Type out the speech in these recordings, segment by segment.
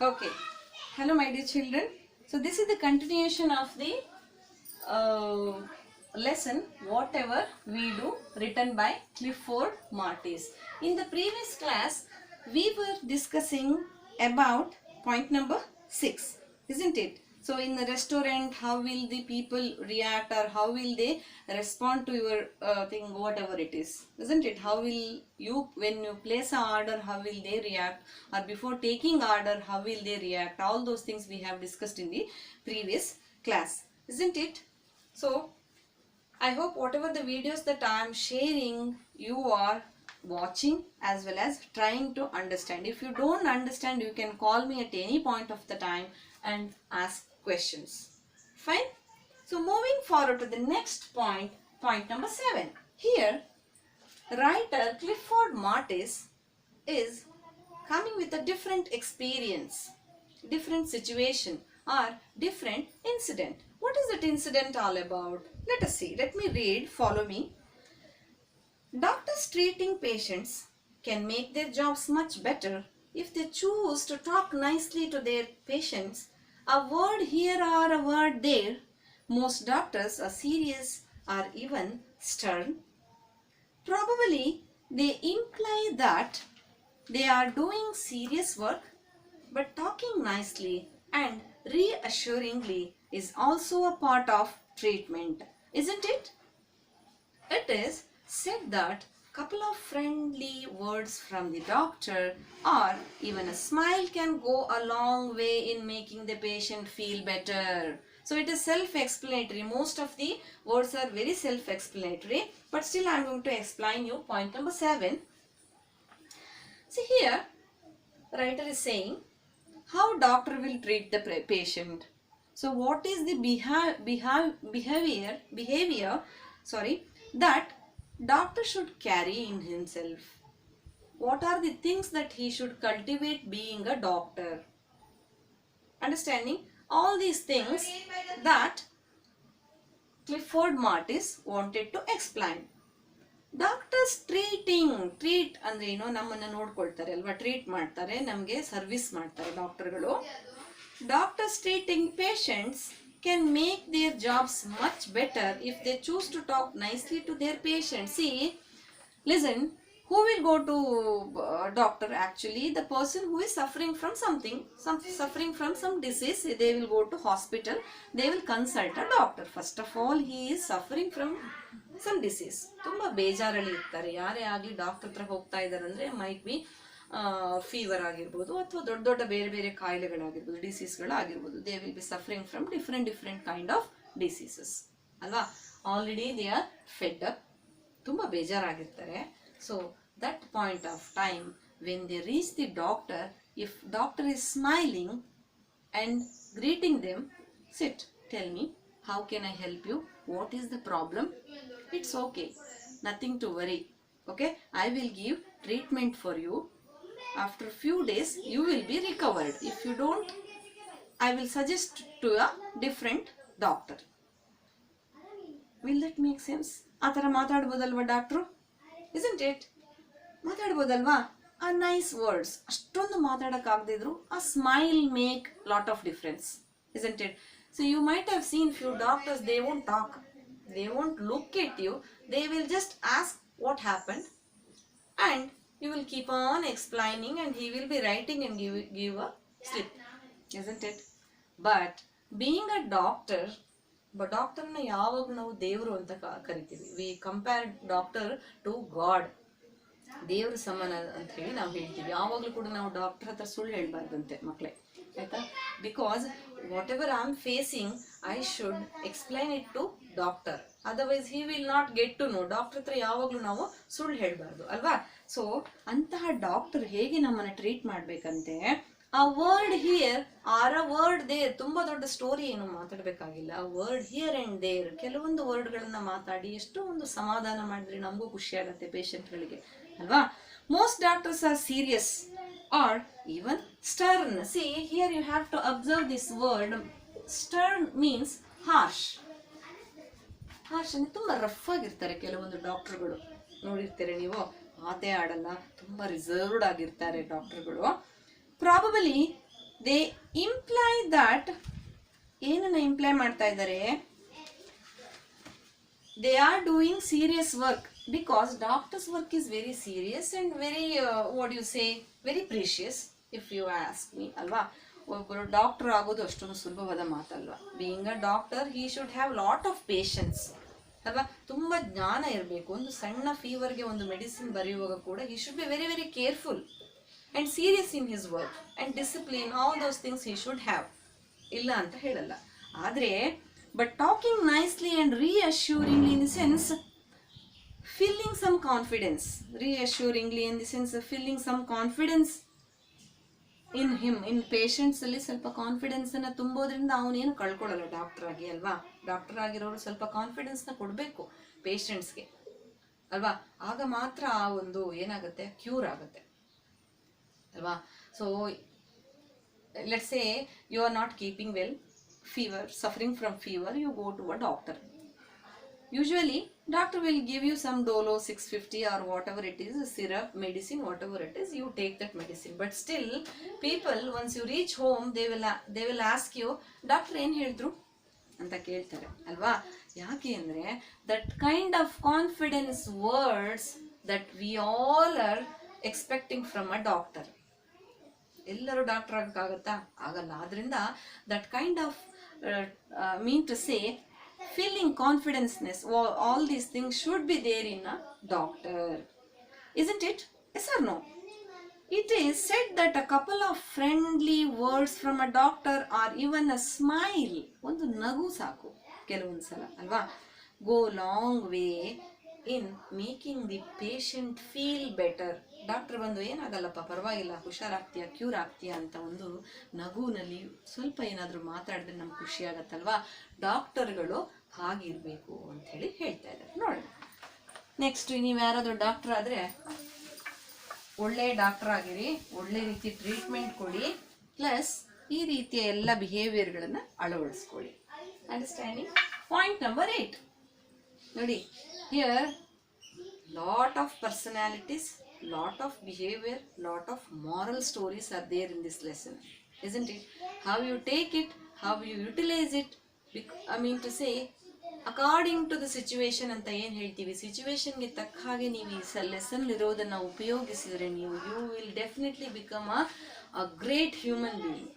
Okay. Hello, my dear children. So this is the continuation of the lesson, whatever we do, written by Clifford Martis. In the previous class, we were discussing about point number 6, isn't it? So in the restaurant, how will the people react, or how will they respond to your thing, whatever it is, isn't it? How will you, when you place an order, how will they react, or before taking order, how will they react? All those things we have discussed in the previous class, isn't it? So I hope whatever the videos that I am sharing, you are watching as well as trying to understand. If you don't understand, you can call me at any point of the time and ask questions. Fine? So moving forward to the next point, point number 7. Here, writer Clifford Martis is coming with a different experience, different situation, or different incident. What is that incident all about? Let us see. Let me read. Follow me. Doctors treating patients can make their jobs much better if they choose to talk nicely to their patients. A word here or a word there. Most doctors are serious or even stern. Probably they imply that they are doing serious work, but talking nicely and reassuringly is also a part of treatment, isn't it? It is said that couple of friendly words from the doctor or even a smile can go a long way in making the patient feel better. So it is self-explanatory. Most of the words are very self-explanatory, but still I am going to explain you point number 7. See here, writer is saying how doctor will treat the patient. So what is the behavior that doctor should carry in himself? What are the things that he should cultivate being a doctor? Understanding all these things that Clifford Martis wanted to explain. Doctors treat ಅಂದ್ರೆ ಏನೋ ನಮ್ಮನ್ನ ನೋಡ್ಕೊಳ್ತಾರೆ ಅಲ್ವಾ, treat ಮಾಡ್ತಾರೆ, ನಮಗೆ service ಮಾಡ್ತಾರೆ ಡಾಕ್ಟರ್ಗಳು. Doctors treating patients can make their jobs much better if they choose to talk nicely to their patients. See, listen, who will go to doctor? Actually the person who is suffering from suffering from some disease, they will go to hospital, they will consult a doctor. First of all, he is suffering from some disease. ತುಂಬಾ ಬೇಜಾರಲ್ಲಿ ಇರ್ತಾರೆ. ಯಾರೇ ಆಗಲಿ doctor ಹತ್ರ ಹೋಗ್ತಾ ಇದ್ದಾರೆ ಅಂದ್ರೆ might be fever ಆಗಿರ್ಬೋದು ಅಥವಾ ದೊಡ್ಡ ದೊಡ್ಡ ಬೇರೆ ಬೇರೆ ಕಾಯಿಲೆಗಳಾಗಿರ್ಬೋದು, ಡಿಸೀಸ್ಗಳಾಗಿರ್ಬೋದು. They will be suffering from different kind of diseases ಅಲ್ವಾ. Already they are fed up, ತುಂಬಾ ಬೇಜಾರಾಗಿರ್ತಾರೆ. So that point of time when they reach the doctor, if doctor is smiling and greeting them, sit, tell me, how can I help you, what is the problem? It's okay, nothing to worry, okay, I will give treatment for you. After few days you will be recovered. If you don't, I will suggest to a different doctor. Will that make sense? ಆ ಥರ ಮಾತಾಡ್ಬೋದಲ್ವಾ doctor, isn't it? ಮಾತಾಡ್ಬೋದಲ್ವಾ? ಆ nice words ಅಷ್ಟೊಂದು ಮಾತಾಡೋಕ್ಕಾಗದಿದ್ರು ಆ smile make lot of difference, isn't it? So you might have seen few doctors, they won't talk, they won't look at you, they will just ask what happened and you will keep on explaining and he will be writing and give a slip, isn't it? But being a doctor, ಡಾಕ್ಟರ್ನ ಯಾವಾಗ ನಾವು ದೇವರು ಅಂತ ಕರಿತೀವಿ. We compare doctor to God, ದೇವ್ರ ಸಮಾನ ಅಂತ ಹೇಳಿ ನಾವು ಹೇಳ್ತೀವಿ. ಯಾವಾಗಲೂ ಕೂಡ ನಾವು ಡಾಕ್ಟರ್ ಹತ್ರ ಸುಳ್ಳು ಹೇಳ್ಬಾರ್ದಂತೆ ಮಕ್ಕಳೇ, ಆಯ್ತಾ? Because whatever I am facing I should explain it to doctor, otherwise he will not get to know. Doctor ಹತ್ರ ಯಾವಾಗಲೂ ನಾವು ಸುಳ್ಳು ಹೇಳ್ಬಾರ್ದು ಅಲ್ವಾ. ಸೊ ಅಂತಹ ಡಾಕ್ಟರ್ ಹೇಗೆ ನಮ್ಮನ್ನ ಟ್ರೀಟ್ ಮಾಡ್ಬೇಕಂತೆ, a word here or a word there, ತುಂಬಾ ದೊಡ್ಡ ಸ್ಟೋರಿ ಏನು ಮಾತಾಡ್ಬೇಕಾಗಿಲ್ಲ. ವರ್ಡ್ ಹಿಯರ್ ಅಂಡ್ ದೇರ್, ಕೆಲವೊಂದು ವರ್ಡ್ಗಳನ್ನ ಮಾತಾಡಿ ಎಷ್ಟೋ ಒಂದು ಸಮಾಧಾನ ಮಾಡಿದ್ರೆ ನಮಗೂ ಖುಷಿ ಆಗುತ್ತೆ ಪೇಷಂಟ್ಗಳಿಗೆ ಅಲ್ವಾ. Most doctors are serious or even stern. See here you have to observe this word. Stern means harsh. Harsh ಅಂದ್ರೆ ತುಂಬಾ ರಫ್ ಆಗಿರ್ತಾರೆ ಕೆಲವೊಂದು ಡಾಕ್ಟರ್ಗಳು, ನೋಡಿರ್ತೀರ ನೀವು, ಮಾತೇ ಆಡಲ್ಲ, ತುಂಬಾ ರಿಸರ್ವ್ಡ್ ಆಗಿರ್ತಾರೆ ಡಾಕ್ಟರ್ಗಳು. Probably ದೇ ಇಂಪ್ಲೈ ದಟ್, ಏನನ್ನ ಇಂಪ್ಲೈ ಮಾಡ್ತಾ ಇದ್ದಾರೆ, they are doing serious work because doctor's work is very serious and very what do you say, very precious if you ask me, ಅಲ್ವಾ. ಒಬ್ಬರು ಡಾಕ್ಟರ್ ಆಗೋದು ಅಷ್ಟೊಂದು ಸುಲಭವಾದ ಮಾತಲ್ವಾ. Being a doctor he should have lot of patience ಅಲ್ವಾ. ತುಂಬ ಜ್ಞಾನ ಇರಬೇಕು. ಒಂದು ಸಣ್ಣ ಫೀವರ್ಗೆ ಒಂದು ಮೆಡಿಸಿನ್ ಬರೆಯುವಾಗ ಕೂಡ he should be very very careful and serious in his work and discipline, all those things he should have, ಇಲ್ಲ ಅಂತ ಹೇಳಲ್ಲ. ಆದರೆ but talking nicely and reassuringly in the sense filling some confidence, reassuringly in the sense of filling some confidence in him, in patients ಅಲ್ಲಿ ಸ್ವಲ್ಪ confidence ಅನ್ನ ತುಂಬೋದ್ರಿಂದ ಅವನೇನು ಕಳ್ಕೊಳ್ಳಲ್ಲ doctor ಆಗಿ ಅಲ್ವಾ. ಡಾಕ್ಟರ್ ಆಗಿರೋರು ಸ್ವಲ್ಪ ಕಾನ್ಫಿಡೆನ್ಸ್ ನ ಕೊಡಬೇಕು ಪೇಷಂಟ್ಸ್ಗೆ ಅಲ್ವಾ. ಆಗ ಮಾತ್ರ ಆ ಒಂದು ಏನಾಗುತ್ತೆ, ಕ್ಯೂರ್ ಆಗುತ್ತೆ ಅಲ್ವಾ. So let's say you are not keeping well, fever, suffering from fever, you go to a doctor. Usually doctor will give you some Dolo 650 or whatever it is, syrup, medicine, whatever it is, you take that medicine. But still people, once you reach home, they will ask you, doctor ಏನು ಹೇಳಿದ್ರು ಅಂತ ಕೇಳ್ತಾರೆ ಅಲ್ವಾ. ಯಾಕೆ ಅಂದರೆ that kind of confidence words that we all are expecting from a doctor. ಎಲ್ಲರೂ doctor ಆಗಕ್ಕಾಗತ್ತಾ? ಆಗಲ್ಲ. ಆದ್ರಿಂದ that kind of mean to say feeling confidenceness, all these things should be there in a doctor. Isn't it? Yes or no? It is said that a couple of friendly words from a doctor or even a smile, ಒಂದು ನಗು ಸಾಕು ಕೆಲವೊಂದ್ಸಲ ಅಲ್ವಾ, go long way in making the patient feel better. Doctor ಬಂದು ಏನಾಗಲ್ಲಪ್ಪ, ಪರವಾಗಿಲ್ಲ, ಹುಷಾರಾಗ್ತೀಯಾ, cure ಆಗ್ತೀಯಾ ಅಂತ ಒಂದು ನಗುನಲ್ಲಿ ಸ್ವಲ್ಪ ಏನಾದರೂ ಮಾತಾಡಿದ್ರೆ ನಮ್ಗೆ ಖುಷಿ ಆಗತ್ತಲ್ವಾ. ಡಾಕ್ಟರ್ಗಳು ಹಾಗಿರ್ಬೇಕು ಅಂತ ಹೇಳಿ ಹೇಳ್ತಾ ಇದ್ದಾರೆ. ನೋಡಿ ನೆಕ್ಸ್ಟ್, ನೀವು ಯಾರಾದರೂ ಡಾಕ್ಟರ್ ಆದರೆ ಒಳ್ಳೆ ಡಾಕ್ಟರ್ ಆಗಿರಿ, ಒಳ್ಳೆ ರೀತಿ ಟ್ರೀಟ್ಮೆಂಟ್ ಕೊಡಿ, ಪ್ಲಸ್ ಈ ರೀತಿಯ ಎಲ್ಲ ಬಿಹೇವಿಯರ್ಗಳನ್ನು ಅಳವಡಿಸ್ಕೊಳ್ಳಿ. ಅಂಡರ್ಸ್ಟ್ಯಾಂಡಿಂಗ್? ಪಾಯಿಂಟ್ ನಂಬರ್ 8 ನೋಡಿ. Here lot of personalities, lot of behavior, lot of moral stories are there in this lesson, isn't it? How you take it, how you utilize it, I mean to say according to the situation ಅಂತ ಏನು ಹೇಳ್ತೀವಿ, ಸಿಚುವೇಶನ್ಗೆ ತಕ್ಕ ಹಾಗೆ ನೀವು ಈ lesson ಇರೋದನ್ನು ಉಪಯೋಗಿಸಿದ್ರೆ ನೀವು you will definitely become a great human being.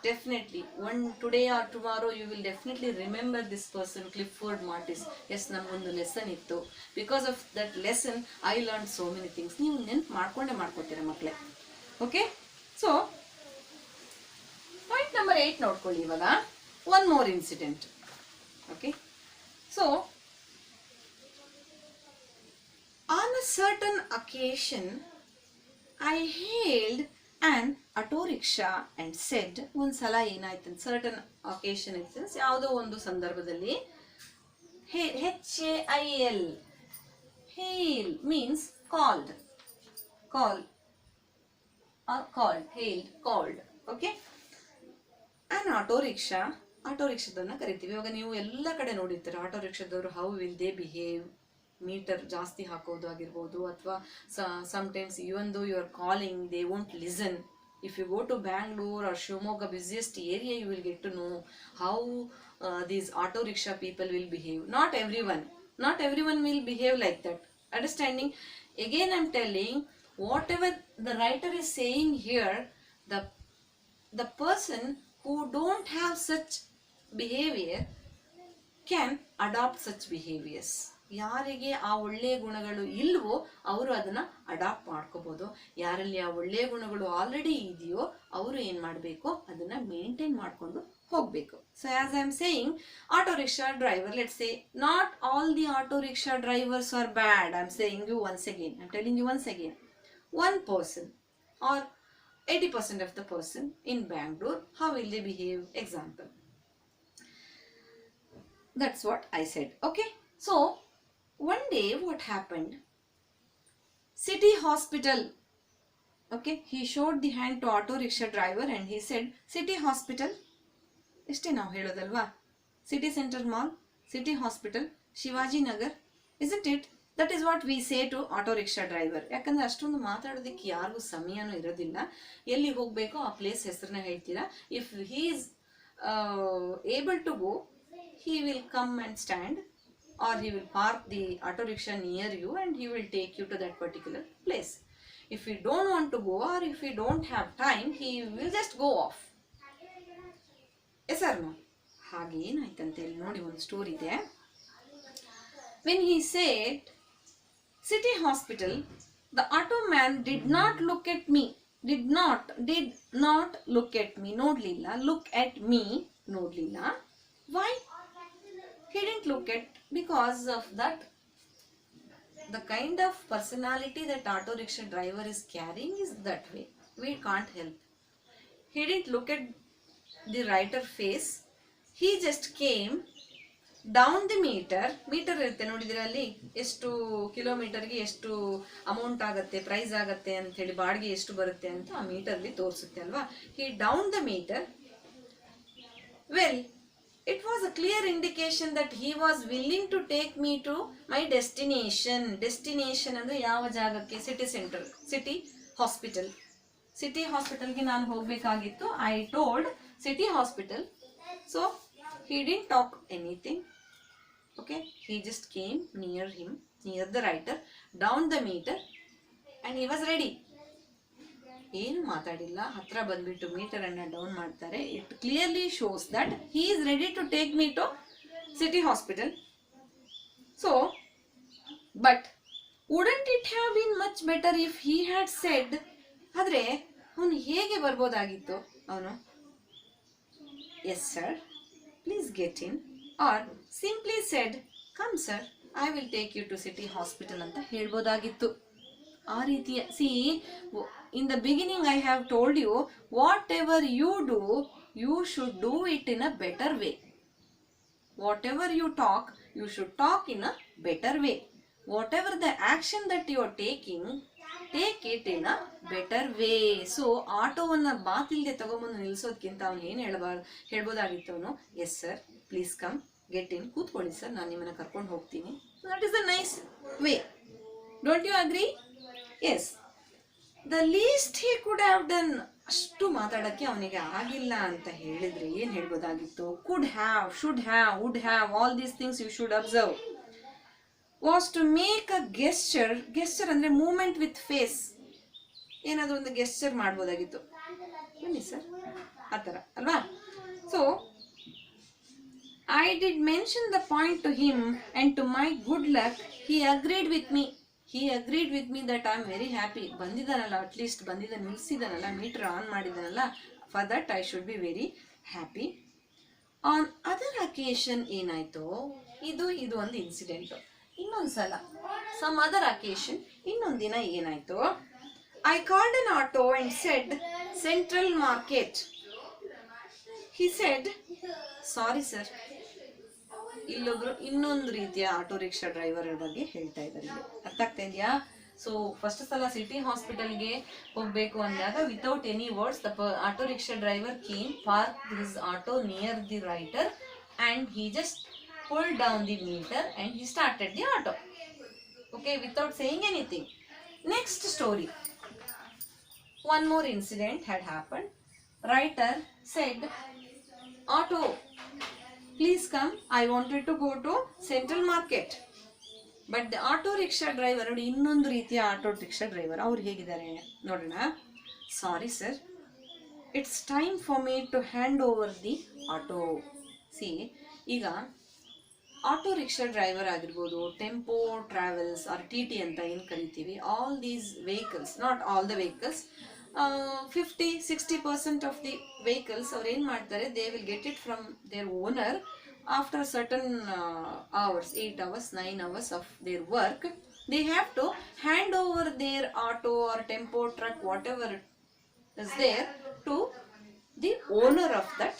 Definitely, one today or tomorrow you will definitely remember this person, Clifford Martis. Yes, ನಮಗೊಂದು ಲೆಸನ್ ಇತ್ತು, because of that lesson I learned so many things. ನೀವು ನೆನ್ಪು ಮಾಡ್ಕೋತೀರ ಮಕ್ಕಳೇ. Okay, so point number 8 ನೋಡ್ಕೊಳ್ಳಿ ಇವಾಗ. One more incident. Okay, so on a certain occasion I hailed an auto rickshaw and said, ಒಂದ್ಸಲ ಏನಾಯ್ತು, certain occasion ಇನ್ ಯಾವುದೋ ಒಂದು ಸಂದರ್ಭದಲ್ಲಿ, HAIL, hail means called, call or called, hailed, called. Okay, an auto rickshaw, auto ರಿಕ್ಷಾದನ್ನ ಕರಿತೀವಿ. ಇವಾಗ ನೀವು ಎಲ್ಲ ಕಡೆ ನೋಡಿರ್ತೀರ ಆಟೋ ರಿಕ್ಷಾದವರು how will they behave, meter ಜಾಸ್ತಿ ಹಾಕೋದು ಆಗಿರ್ಬೋದು, ಅಥವಾ sometimes even though you are calling they won't listen. If you go to Bangalore or Shimoga, busiest area, you will get to know how these auto rickshaw people will behave. Not everyone will behave like that. Understanding? Again I'm telling, whatever the writer is saying here, the person who don't have such behavior can adopt such behaviors. ಯಾರಿಗೆ ಆ ಒಳ್ಳೆಯ ಗುಣಗಳು ಇಲ್ವೋ ಅವರು ಅದನ್ನ adapt ಮಾಡ್ಕೋಬಹುದು. ಯಾರಲ್ಲಿ ಆ ಒಳ್ಳೆಯ ಗುಣಗಳು ಆಲ್ರೆಡಿ ಇದೆಯೋ ಅವರು ಏನ್ ಮಾಡಬೇಕು, ಅದನ್ನ ಮೇಂಟೈನ್ ಮಾಡ್ಕೊಂಡು ಹೋಗ್ಬೇಕು. So as I am saying, auto rickshaw driver, let's say not all the auto rickshaw drivers are bad. I am saying you once again, I am telling you once again, one person or 80% of the person in Bangalore, how will they behave? Example, that's what I said. Okay, so one day what happened, city hospital. Okay, he showed the hand to auto rickshaw driver and he said, city hospital, ಇಷ್ಟೇ ನಾವು ಹೇಳೋದಲ್ವಾ, city centre mall, city hospital, Shivaji Nagar, isn't it? That is what we say to auto rickshaw driver. ಯಾಕಂದ್ರೆ ಅಷ್ಟೊಂದು ಮಾತಾಡೋದಕ್ಕೆ ಯಾರಿಗೂ ಸಮಯನೂ ಇರೋದಿಲ್ಲ. ಎಲ್ಲಿ ಹೋಗಬೇಕೋ ಆ ಪ್ಲೇಸ್ ಹೆಸರನ್ನ ಹೇಳ್ತೀರಾ. If he is able to go, he will come and stand, or he will park the auto rickshaw near you and he will take you to that particular place. If you don't want to go, or if you don't have time, he will just go off. Yes or no? ಹಾಗೆ ಏನಾಯ್ತಂತೆ ಇಲ್ಲಿ ನೋಡಿ, ಒಂದು story ಇದೆ. When he said city hospital, the auto man did not look at me, did not look at me, ನೋಡ್ಲಿಲ್ಲ, look at me, ನೋಡ್ಲಿಲ್ಲ. Why? He didn't look at, because of that the kind of personality that auto rickshaw driver is carrying is that way. We can't help. He didn't look at the writer face. He just came down the meter ಇರುತ್ತೆ ನೋಡಿದ್ರೆ ಅಲ್ಲಿ ಎಷ್ಟು ಕಿಲೋಮೀಟರ್ಗೆ ಎಷ್ಟು amount ಆಗುತ್ತೆ, price ಆಗುತ್ತೆ ಅಂತ ಹೇಳಿ, ಬಾಡಿಗೆ ಎಷ್ಟು ಬರುತ್ತೆ ಅಂತ ಆ ಮೀಟರ್ಲಿ ತೋರಿಸುತ್ತೆ ಅಲ್ವಾ. He down the meter. Well, it was a clear indication that he was willing to take me to my destination. Destination ಅಂದ್ರೆ ಯಾವ ಜಾಗಕ್ಕೆ? City centre, city hospital. City ಹಾಸ್ಪಿಟಲ್ಗೆ ನಾನು ಹೋಗಬೇಕಾಗಿತ್ತು. I told city hospital. So he didn't talk anything. Okay, he just came near him, near the writer, down the meter, and he was ready. ಏನು ಮಾತಾಡಿಲ್ಲ, ಹತ್ರ ಬಂದ್ಬಿಟ್ಟು ಮೀಟರ್ ಅನ್ನ down ಮಾಡ್ತಾರೆ. It clearly shows that he is ready to take me to city hospital. So but wouldn't it have been much better if he had said, ಆದ್ರೆ ಅವನು ಹೇಗೆ ಬರ್ಬೋದಾಗಿತ್ತು, ಅವನು yes sir please get in, or simply said come sir I will take you to city hospital ಅಂತ ಹೇಳ್ಬೋದಾಗಿತ್ತು. ಆ ರೀತಿಯ in the beginning I have told you, whatever you do, you should do it in a better way. Whatever you talk, you should talk in a better way. Whatever the action that you are taking, take it in a better way. So ಆಟೋವನ್ನ ಬಾತಿಲ್ದೆ ತಗೊಂಬಂದು ನಿಲ್ಸೋದ್ಕಿಂತ ಅವ್ನು ಏನು ಹೇಳ್ಬೋದಾಗಿತ್ತು, ಅವನು yes sir please come get in, ಕೂತ್ಕೊಳ್ಳಿ sir ನಾನು ನಿಮ್ಮನ್ನ ಕರ್ಕೊಂಡು ಹೋಗ್ತೀನಿ. That is a nice way. Don't you agree? Yes, the least he could have done. ಅಷ್ಟು ಮಾತಾಡಕ್ಕೆ ಅವನಿಗೆ ಆಗಿಲ್ಲ ಅಂತ ಹೇಳಿದ್ರೆ ಏನ್ ಹೇಳ್ಬೋದಾಗಿತ್ತು? Could have, should have, would have, all these things you should observe. Was to make a gesture. Gesture ಅಂದ್ರೆ movement with face. ಏನಾದ್ರು ಒಂದು ಗೆಸ್ಚರ್ ಮಾಡ್ಬೋದಾಗಿತ್ತು, ಬನ್ನಿ ಸರ್ ಆ ಥರ ಅಲ್ವಾ. So I did mention the point to him and to my good luck he agreed with me. He agreed with me that I am very happy. ಬಂದಿದ್ದಾನಲ್ಲ, at least ಬಂದಿದ್ದ, ನಿಲ್ಸಿದ್ದಾನಲ್ಲ, ಮೀಟರ್ ಆನ್ ಮಾಡಿದ್ದಾನಲ್ಲ, for that I should be very happy. On other occasion ಏನಾಯ್ತು, ಇದು ಒಂದು incident. ಇನ್ನೊಂದ್ಸಲ some other occasion, ಇನ್ನೊಂದಿನ ಏನಾಯ್ತು, I called an auto and shed central market. He said sorry sir. ಇಲ್ಲೊಬ್ರು ಇನ್ನೊಂದು ರೀತಿಯ ಆಟೋ ರಿಕ್ಷಾ ಡ್ರೈವರ್ ಬಗ್ಗೆ ಹೇಳ್ತಾ ಇದ್ದಾರೆ ಇಲ್ಲಿ. ಅರ್ಥ ಆಗ್ತಾ ಇದೆಯಾ? ಸೊ ಫಸ್ಟ್ ಸಲ ಸಿಟಿ ಹಾಸ್ಪಿಟಲ್ಗೆ ಹೋಗಬೇಕು ಅಂದಾಗ without any words the auto rickshaw driver came, park his auto near the writer and he just pulled down the meter and he started the auto. Okay, without saying anything. Next story. One more incident had happened. Writer said, auto, please come, I wanted to go to Central Market. But the auto rickshaw driver, ಇನ್ನೊಂದು ರೀತಿಯ auto rickshaw driver, ಅವ್ರು ಹೇಗಿದ್ದಾರೆ ನೋಡೋಣ. Sorry sir, it's time for me to hand over the auto. See, ಈಗ auto rickshaw driver ಆಗಿರ್ಬೋದು, tempo travels or T ಅಂತ ಏನು ಕರಿತೀವಿ, all these vehicles, not all the vehicles, 50-60% of the vehicles ಅವ್ರು ಏನು ಮಾಡ್ತಾರೆ, they will get it from their owner after certain hours, 8 hours, 9 hours of their work. They have to hand over their auto or tempo truck, whatever is there, to the owner of that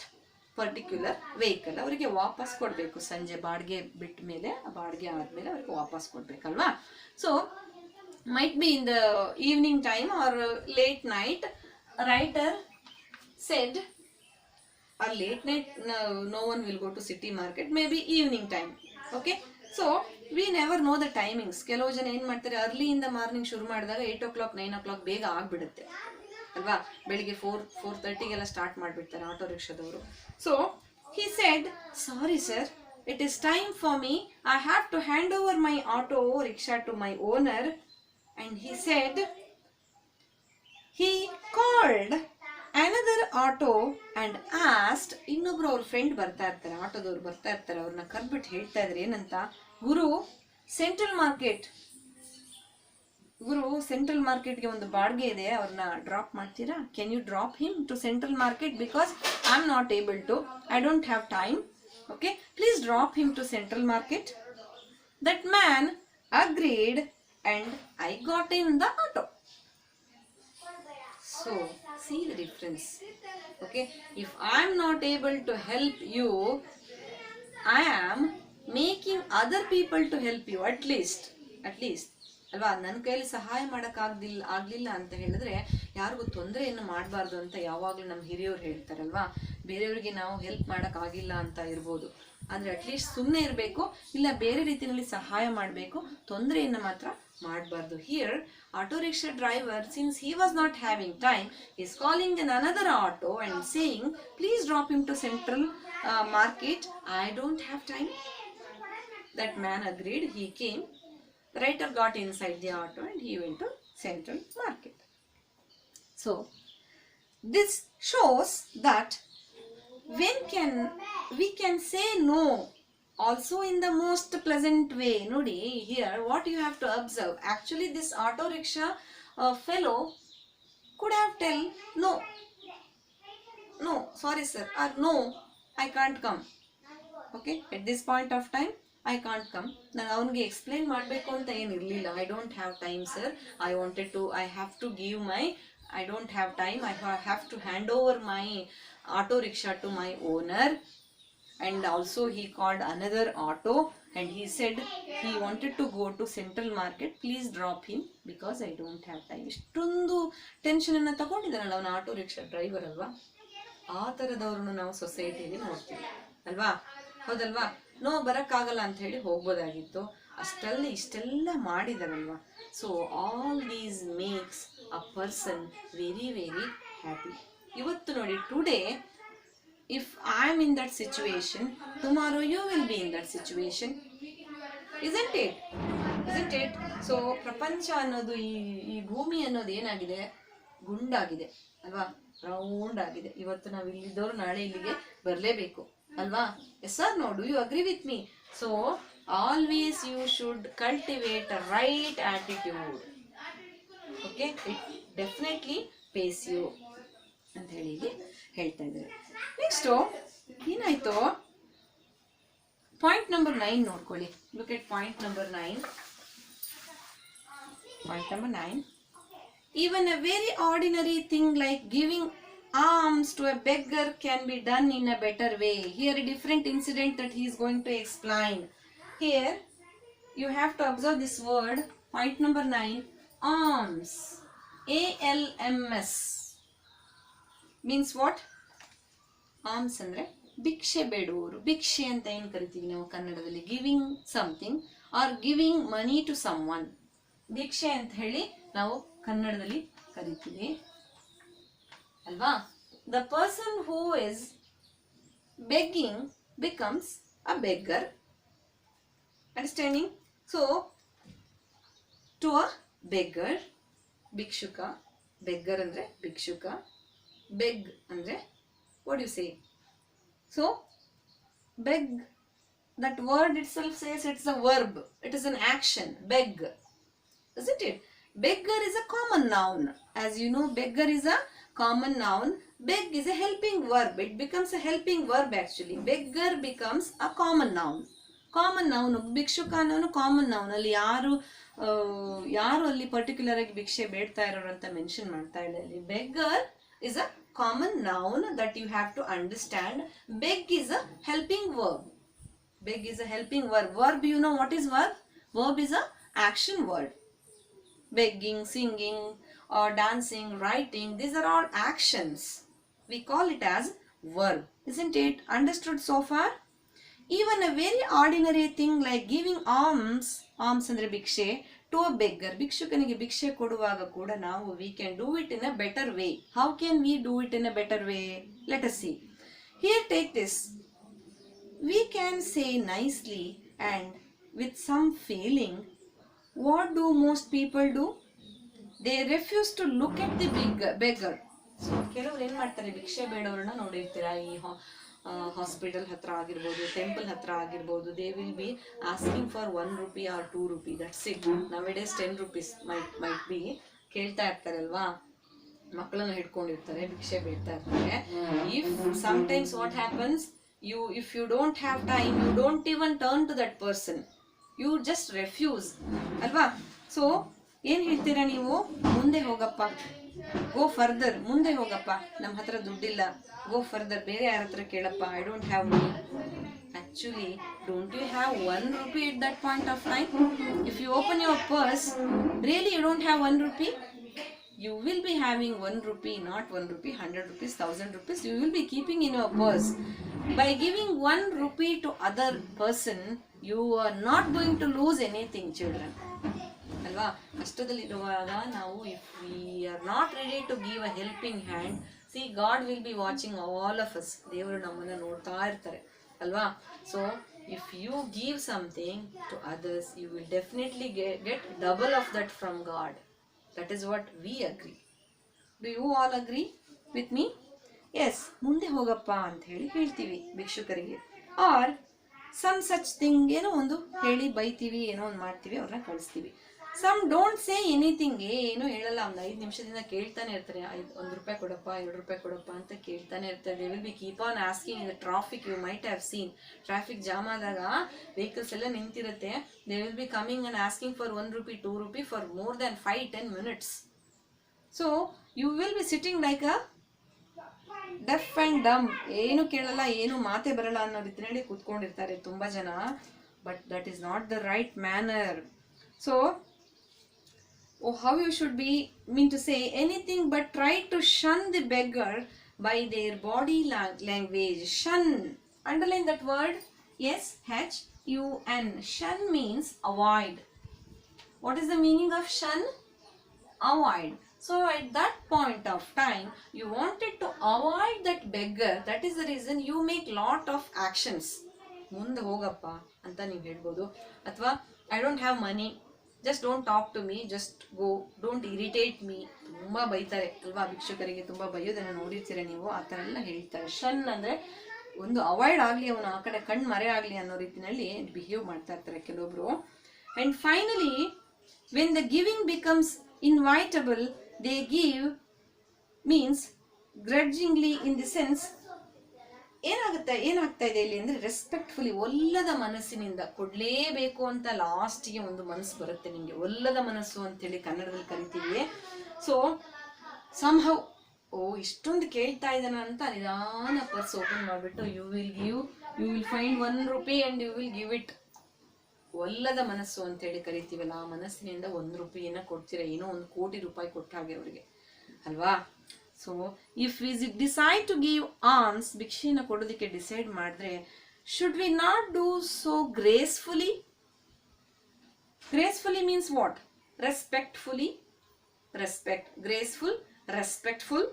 particular vehicle. ಅವರಿಗೆ ವಾಪಸ್ ಕೊಡಬೇಕು. ಸಂಜೆ ಬಾಡಿಗೆ ಬಿಟ್ಟ ಮೇಲೆ, ಬಾಡಿಗೆ ಆದಮೇಲೆ ಅವರಿಗೆ ವಾಪಸ್ ಕೊಡಬೇಕಲ್ವಾ. So might be in the evening time or late night. Writer said, or late night, no one will go to city market, maybe evening time. Okay, so we never know the timings. ಕೆಲವು ಜನ ಏನು ಮಾಡ್ತಾರೆ, early in the morning ಶುರು ಮಾಡಿದಾಗ 8 o'clock 9 o'clock ಬೇಗ ಆಗಿಬಿಡುತ್ತೆ ಅಲ್ವಾ. ಬೆಳಿಗ್ಗೆ 4:30ಗೆಲ್ಲ ಸ್ಟಾರ್ಟ್ ಮಾಡಿಬಿಡ್ತಾರೆ ಆಟೋ ರಿಕ್ಷಾದವರು. So he said, sorry sir, it is time for me, I have to hand over my auto rickshaw to my owner. And he said, he called another auto and asked, ಇನ್ನೊಬ್ರು ಅವ್ರ friend ಬರ್ತಾ ಇರ್ತಾರೆ, ಆಟೋದವ್ರು ಬರ್ತಾ ಇರ್ತಾರೆ, ಅವ್ರನ್ನ ಕರ್ಬಿಟ್ಟು ಹೇಳ್ತಾ ಇದ್ರೆ ಏನಂತ, ಗುರು ಸೆಂಟ್ರಲ್ ಮಾರ್ಕೆಟ್ಗೆ ಒಂದು ಬಾಡಿಗೆ ಇದೆ, ಅವ್ರನ್ನ ಡ್ರಾಪ್ ಮಾಡ್ತೀರಾ? Can you drop him to central market because I am not able to, I don't have time. Okay, please drop him to Central Market. That man agreed and I got in the auto. So, see the difference. Okay, if I am not able to help you, I am making other people to help you at least. ಅಲ್ವಾ, ನನ್ನ ಕೈಯಲ್ಲಿ ಸಹಾಯ ಆಗಲಿಲ್ಲ ಅಂತ ಹೇಳಿದ್ರೆ ಯಾರಿಗೂ ತೊಂದರೆಯನ್ನು ಮಾಡಬಾರ್ದು ಅಂತ ಯಾವಾಗಲೂ ನಮ್ಮ ಹಿರಿಯವರು ಹೇಳ್ತಾರಲ್ವಾ. ಬೇರೆಯವರಿಗೆ ನಾವು ಹೆಲ್ಪ್ ಮಾಡೋಕ್ಕಾಗಿಲ್ಲ ಅಂತ ಇರ್ಬೋದು, ಆದರೆ ಅಟ್ಲೀಸ್ಟ್ ಸುಮ್ಮನೆ ಇರಬೇಕು, ಇಲ್ಲ ಬೇರೆ ರೀತಿಯಲ್ಲಿ ಸಹಾಯ ಮಾಡಬೇಕು, ತೊಂದರೆಯನ್ನು ಮಾತ್ರ ಮಾಡಬಾರ್ದು. Here auto rickshaw driver, since he was not having time, is calling an another auto and saying, please drop him to central market, I don't have time. That man agreed, he came. The writer got inside the auto and he went to Central Market. So, this shows that when we can say no also in the most pleasant way. Nodi, here what you have to observe, actually this auto rickshaw fellow could have tell no sorry sir, or no I can't come. Okay, at this point of time I can't come. ನಾನು ಅವನಿಗೆ explain ಮಾಡಬೇಕು ಅಂತ ಏನಿರಲಿಲ್ಲ. I don't have time sir, I have to give my, I don't have time, I have to hand over my auto rickshaw to my owner. And also he called another auto and he said he wanted to go to Central Market, please drop him because I don't have time. ಇಷ್ಟೊಂದು ಟೆನ್ಷನನ್ನು ತಗೊಂಡಿದ್ದಾನಲ್ಲ ಅವನ auto rickshaw driver ಅಲ್ವಾ. ಆ ಥರದವ್ರನ್ನು ನಾವು ಸೊಸೈಟಿಯಲ್ಲಿ ನೋಡ್ತೀವಿ ಅಲ್ವಾ, ಹೌದಲ್ವಾ. No ಬರೋಕ್ಕಾಗಲ್ಲ ಅಂತ ಹೇಳಿ ಹೋಗ್ಬೋದಾಗಿತ್ತು, ಇಷ್ಟೆಲ್ಲ ಮಾಡಿದಾರಲ್ವಾ. So all these makes a person very very happy. ಇವತ್ತು ನೋಡಿ, today if I am in that situation, tomorrow you will be in that situation, isn't it? So ಪ್ರಪಂಚ ಅನ್ನೋದು, ಈ ಭೂಮಿ ಅನ್ನೋದು ಏನಾಗಿದೆ, ಗುಂಡಾಗಿದೆ ಅಲ್ವಾ, ರೌಂಡ್ ಆಗಿದೆ. ಇವತ್ತು ನಾವು ಇಲ್ಲಿದ್ದವರು ನಾಳೆ ಇಲ್ಲಿಗೆ ಬರಲೇಬೇಕು ಅಲ್ವಾ. Yes or no, do you agree with me? So always you should cultivate a right attitude. Okay, it definitely pays you ಅಂತ ಹೇಳಿ ಹೇಳ್ತಾ ಇದ್ದಾರೆ. ನೆಕ್ಸ್ಟು ಏನಾಯ್ತು, ಪಾಯಿಂಟ್ ನಂಬರ್ 9 ನೋಡ್ಕೊಳ್ಳಿ. Look at point number 9. Point number 9. Even a very ordinary thing like giving alms to a beggar can be done in a better way. Here a different incident that he is going to explain. Here you have to observe this word, point number 9, alms. ALMS means what? Alms andre ಭಿಕ್ಷೆ ಬೇಡುವವರು. ಭಿಕ್ಷೆ ಅಂತ ಏನು ಕರಿತೀವಿ ನಾವು ಕನ್ನಡದಲ್ಲಿ? Giving something or giving money to someone. ಭಿಕ್ಷೆ ಅಂತ ಹೇಳಿ ನಾವು ಕನ್ನಡದಲ್ಲಿ ಕರಿತೀವಿ ಅಲ್ವಾ. The person who is begging becomes a beggar. Understanding? So to a beggar, ಭಿಕ್ಷುಕ. ಬೆಗ್ಗರ್ ಅಂದ್ರೆ ಭಿಕ್ಷುಕ. ಬೆಗ್ ಅಂದ್ರೆ what you say? So beg, that word itself says it's a verb, it is an action. Beg, isn't it? Beggar is a common noun. As you know, beggar is a common noun. Beg is a helping verb. It becomes a helping verb actually. Beggar becomes a common noun. Common noun, ಭಿಕ್ಷುಕ ಅನ್ನೋನು common noun. ಅಲ್ಲಿ ಯಾರು ಅಲ್ಲಿ particular ಆಗಿ ಭಿಕ್ಷೆ ಬೇಡ್ತಾ ಇರೋರು ಅಂತ mention ಮಾಡ್ತಾ ಇಲ್ಲ ಅಲ್ಲಿ. Beggar is a common noun that you have to understand. Beg is a helping verb. Beg is a helping verb. Verb, you know what is verb? Verb is a action word. Begging, singing, or dancing, writing, these are all actions. We call it as verb. Isn't it understood so far? Even a very ordinary thing like giving alms ಅಂದರೆ ಭಿಕ್ಷೆ to a beggar, ಭಿಕ್ಷುಕನಿಗೆ ಭಿಕ್ಷೆ ಕೊಡುವಾಗ ಕೂಡ ನಾವು we can do it in a better way. How can we do it in a better way? Let us see. Here, take this. We can say nicely and with some feeling. What do most people do? They refuse to look at the beggar. So ಕೆಲವರು ಏನು ಮಾಡ್ತಾರೆ, ಭಿಕ್ಷೆ ಬೇಡವ್ರನ್ನ ನೋಡಿರ್ತೀರಾ, ಈ hospital ಹತ್ರ ಆಗಿರ್ಬೋದು, temple ಹತ್ರ ಆಗಿರ್ಬೋದು, they will be asking for 1 rupee or 2 rupee, that's it. Nowadays 10 rupees might be ಕೇಳ್ತಾ ಇರ್ತಾರಲ್ವಾ, ಮಕ್ಕಳನ್ನು ಹಿಡ್ಕೊಂಡಿರ್ತಾರೆ, ಭಿಕ್ಷೆ ಬೇಡ್ತಾ ಇರ್ತಾರೆ. If sometimes what happens, if you don't have time, you don't even turn to that person, you just refuse ಅಲ್ವಾ. So ಏನು ಹೇಳ್ತೀರಾ ನೀವು, ಮುಂದೆ ಹೋಗಪ್ಪ, ಗೋ ಫರ್ದರ್, ಮುಂದೆ ಹೋಗಪ್ಪ, ನಮ್ಮ ಹತ್ರ ದುಡ್ಡಿಲ್ಲ, ಗೋ ಫರ್ದರ್, ಬೇರೆ ಯಾರ ಹತ್ರ ಕೇಳಪ್ಪ, I don't have money. Actually, don't you have 1 rupee at that point of time? If you open your purse, really you don't have 1 rupee? You will be having 1 rupee, not 1 rupee, 100 rupees, 1000 rupees, you will be keeping in your purse. By giving 1 rupee to other person, you are not going to lose anything, children. ಅಲ್ವಾ, ಕಷ್ಟದಲ್ಲಿರುವಾಗ ನಾವು if we are not ready to give a helping hand, see God will be watching all of us. ದೇವರು ನಮ್ಮನ್ನ ನೋಡ್ತಾ ಇರ್ತಾರೆ ಅಲ್ವಾ. So if you give something to others, you will definitely get double of that from God. That is what we agree. Do you all agree with me? Yes, ಮುಂದೆ ಹೋಗಪ್ಪ ಅಂತ ಹೇಳಿ ಹೇಳ್ತೀವಿ ಭಿಕ್ಷುಕರಿಗೆ. ಆರ್ ಸಮ್ ಸಚ್ ಥಿಂಗ್, ಏನೋ ಒಂದು ಹೇಳಿ ಬೈತೀವಿ, ಏನೋ ಒಂದು ಮಾಡ್ತೀವಿ, ಅವ್ರನ್ನ ಕಳಿಸ್ತೀವಿ. ಸಮ್ ಡೋಂಟ್ ಸೇ ಎನಿಥಿಂಗ್, ಏನು ಹೇಳಲ್ಲ, ಒಂದು 5 ನಿಮಿಷದಿಂದ ಕೇಳ್ತಾನೆ ಇರ್ತಾರೆ, 1 ರೂಪಾಯಿ ಕೊಡಪ್ಪ, 2 ರೂಪಾಯಿ ಕೊಡಪ್ಪ ಅಂತ ಕೇಳ್ತಾನೆ ಇರ್ತಾರೆ. They will be keep on asking. In the traffic, you might have seen, traffic jam ಆದಾಗ ವೆಹಿಕಲ್ಸ್ ಎಲ್ಲ ನಿಂತಿರುತ್ತೆ, they will be coming and asking for 1 rupee 2 rupee for more than 5-10 minutes. So you will be sitting like a deaf and dumb, ಏನು ಕೇಳಲ್ಲ, ಏನು ಮಾತೆ ಬರಲ್ಲ ಅನ್ನೋ ರೀತಿಯಲ್ಲಿ ಕೂತ್ಕೊಂಡಿರ್ತಾರೆ ತುಂಬಾ ಜನ. But that is not the right manner. So how you should be, mean to say anything but try to shun the beggar by their body language. Shun, underline that word. Yes, H-U-N. Shun means avoid. What is the meaning of shun? Avoid. So at that point of time, you wanted to avoid that beggar. That is the reason you make lot of actions. ಮುಂದೆ ಹೋಗಪ್ಪ ಅಂತ ನೀವು ಹೇಳ್ಬೋದು. ಅಥವಾ I don't have money, just don't talk to me, just go, don't irritate me. ತುಂಬಾ ಬೈತಾರೆ ಅಲ್ವಾ, ಭಿಕ್ಷುಕರಿಗೆ ತುಂಬಾ ಬೈಯೋದನ್ನ ನೋಡಿರ್ತೀರ ನೀವು, ಆ ಥರ ಎಲ್ಲ ಹೇಳ್ತಾರೆ. ಶನ್ ಅಂದ್ರೆ ಒಂದು ಅವಾಯ್ಡ್ ಆಗಲಿ, ಅವನು ಆ ಕಡೆ ಕಣ್ಣು ಮರೆ ಆಗಲಿ ಅನ್ನೋ ರೀತಿಯಲ್ಲಿ ಬಿಹೇವ್ ಮಾಡ್ತಾ ಇರ್ತಾರೆ ಕೆಲವೊಬ್ರು. And finally when the giving becomes inevitable, they give means grudgingly, in the sense ಏನಾಗ್ತಾ ಇದೆ ಇಲ್ಲಿ ಅಂದ್ರೆ ರೆಸ್ಪೆಕ್ಟ್ಫುಲಿ, ಒಲ್ಲದ ಮನಸ್ಸಿನಿಂದ ಕೊಡ್ಲೇಬೇಕು ಅಂತ ಲಾಸ್ಟ್ಗೆ ಒಂದು ಮನಸ್ಸು ಬರುತ್ತೆ ನಿಮಗೆ, ಒಲ್ಲದ ಮನಸ್ಸು ಅಂತೇಳಿ ಕನ್ನಡದಲ್ಲಿ ಕರಿತೀವಿ. ಸೊ ಸಮ್ಹೌ, ಇಷ್ಟೊಂದು ಕೇಳ್ತಾ ಇದ್ದಾನ ಅಂತ ನಿಧಾನ ಪರ್ಸ್ ಓಪನ್ ಮಾಡಿಬಿಟ್ಟು you will find 1 rupee and you will give it. ಒಲ್ಲದ ಮನಸ್ಸು ಅಂತೇಳಿ ಕರಿತೀವಲ್ಲ, ಆ ಮನಸ್ಸಿನಿಂದ 1 ರೂಪಾಯಿಯನ್ನ ಕೊಡ್ತೀರಾ, ಏನೋ 1 ಕೋಟಿ ರೂಪಾಯಿ ಕೊಟ್ಟ ಹಾಗೆ ಅವರಿಗೆ ಅಲ್ವಾ. So if we decide to give alms, ಭಿಕ್ಷೆನ ಕೊಡೋದಕ್ಕೆ ಡಿಸೈಡ್ ಮಾಡಿದ್ರೆ, should we not do so gracefully? Gracefully means what? Respectfully. Respect, graceful, respectful.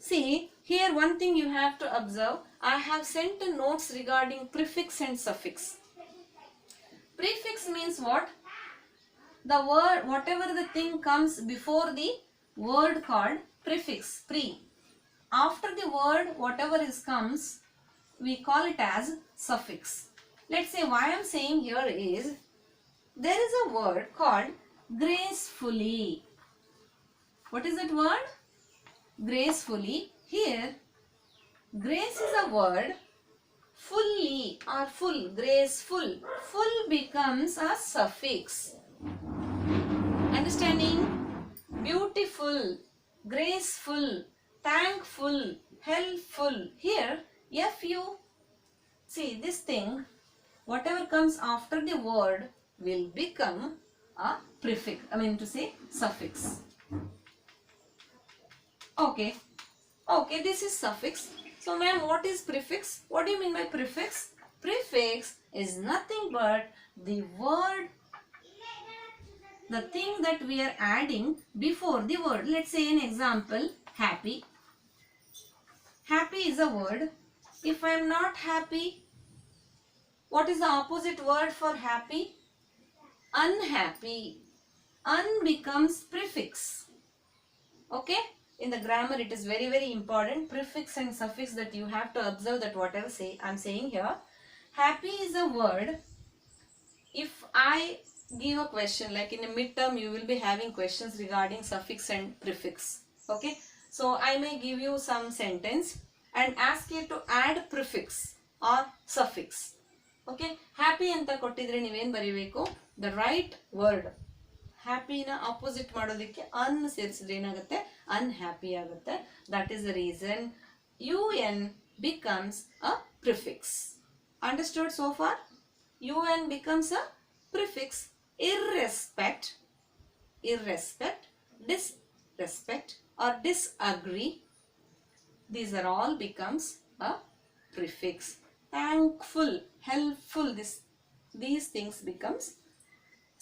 See, here one thing you have to observe. I have sent notes regarding prefix and suffix. Prefix means what? The word, whatever the thing comes before the word called prefix, pre. After the word, whatever comes, we call it as suffix. Let's say why I am saying here is, there is a word called gracefully. What is that word? Gracefully. Here, grace is a word. Fully or full, graceful. Full becomes a suffix. Understanding? Beautiful, graceful, thankful, helpful. Here, F-U. See, this thing, whatever comes after the word will become a prefix. I mean to say suffix. Okay, this is suffix. So ma'am, what is prefix? What do you mean by prefix? Prefix is nothing but the word, the thing that we are adding before the word. Let's say an example, happy. Happy is a word. If I am not happy, what is the opposite word for happy? Unhappy. Un becomes prefix. Okay? In the grammar it is very important. Prefix and suffix that you have to observe, that whatever I am saying here. Happy is a word. If I give a question, like in a midterm you will be having questions regarding suffix and prefix. Okay? So I may give you some sentence and ask you to add prefix or suffix. Okay? Happy anta kottidre ನೀವೇನು ಬರಿಬೇಕು? The right word. Happy na opposite ಮಾಡೋದಕ್ಕೆ un ಸೇರಿಸಿದ್ರೆ ಏನಾಗುತ್ತೆ? Unhappy ಆಗುತ್ತೆ. That is the reason un becomes a prefix. Understood so far? Un becomes a prefix. Irrespect, disrespect or disagree, these are all becomes a prefix. Thankful, helpful, these things becomes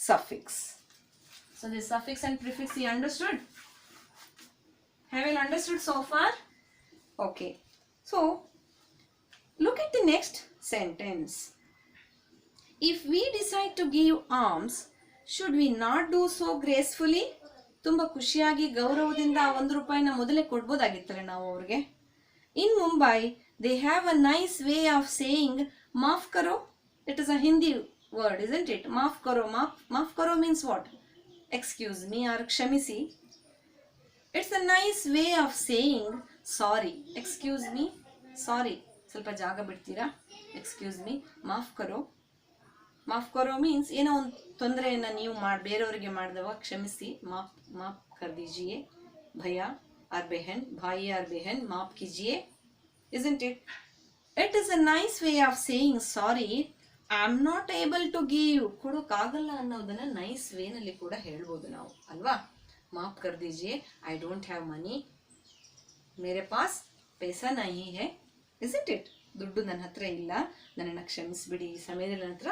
suffix. So this suffix and prefix you understood? Have you understood so far? Okay. So look at the next sentence. If we decide to give alms, should we not do so gracefully? ತುಂಬಾ ಖುಷಿಯಾಗಿ ಗೌರವದಿಂದ ಆ 1 ರೂಪಾಯಿನ ಮೊದಲೇ ಕೊಡಬಹುದಾಗಿತ್ತಲ್ಲ ನಾವು ಅವರಿಗೆ. In Mumbai, they have a nice way of saying maaf karo. It is a Hindi word, isn't it? Maaf karo. Maaf karo means what? Excuse me or kshamisi. It's a nice way of saying sorry. Excuse me, sorry. ಸ್ವಲ್ಪ ಜಾಗ ಬಿಡ್ತೀರಾ? Excuse me, maaf karo. ಮಾಫ್ ಕರೋ means ಏನೋ ಒಂದು ತೊಂದರೆಯನ್ನು ನೀವು ಬೇರೆಯವರಿಗೆ ಮಾಡಿದವ ಕ್ಷಮಿಸಿ, ಮಾಫ್ ಕರ್ ದೀಜಿಯೇ, ಭಯ ಆರ್ ಬೆಹನ್, ಭಾಯಿ ಆರ್ ಬೆಹನ್, ಮಾಫ್ ಕೀಜಿಯೇ, isn't it? It is a nice way of saying sorry, I am not able to give. ಕೊಡೋಕ್ಕಾಗಲ್ಲ ಅನ್ನೋದನ್ನ ನೈಸ್ ವೇನಲ್ಲಿ ಕೂಡ ಹೇಳ್ಬೋದು ನಾವು ಅಲ್ವಾ? ಮಾಫ್ ಕರ್ ದೀಜಿಯೇ, ಐ ಡೋಂಟ್ ಹ್ಯಾವ್ ಮನಿ, ಮೇರೆ pass paisa Nahi high, isn't it? ದುಡ್ಡು ನನ್ನ ಹತ್ರ ಇಲ್ಲ, ನನ್ನನ್ನು ಕ್ಷಮಿಸ್ಬಿಡಿ, ಈ ಸಮಯದಲ್ಲಿ ನನ್ನ ಹತ್ರ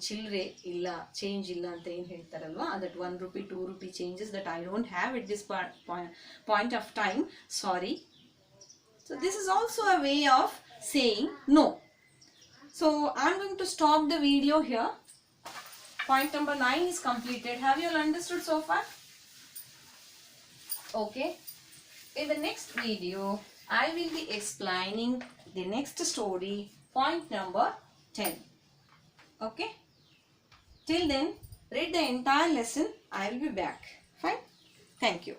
ಚಿಲ್ಲರೆ ಇಲ್ಲ, ಚೇಂಜ್ ಇಲ್ಲ ಅಂತ ಏನು ಹೇಳ್ತಾರಲ್ವಾ, that 1 rupee 2 rupee changes that I don't have at this point of time, sorry. So this is also a way of saying no. So I'm going to stop the video here. Point number 9 is completed. Have you all understood so far? Okay. In the next video, I will be explaining the next story, point number 10. Okay. Till then, read the entire lesson. I will be back. Fine. Thank you.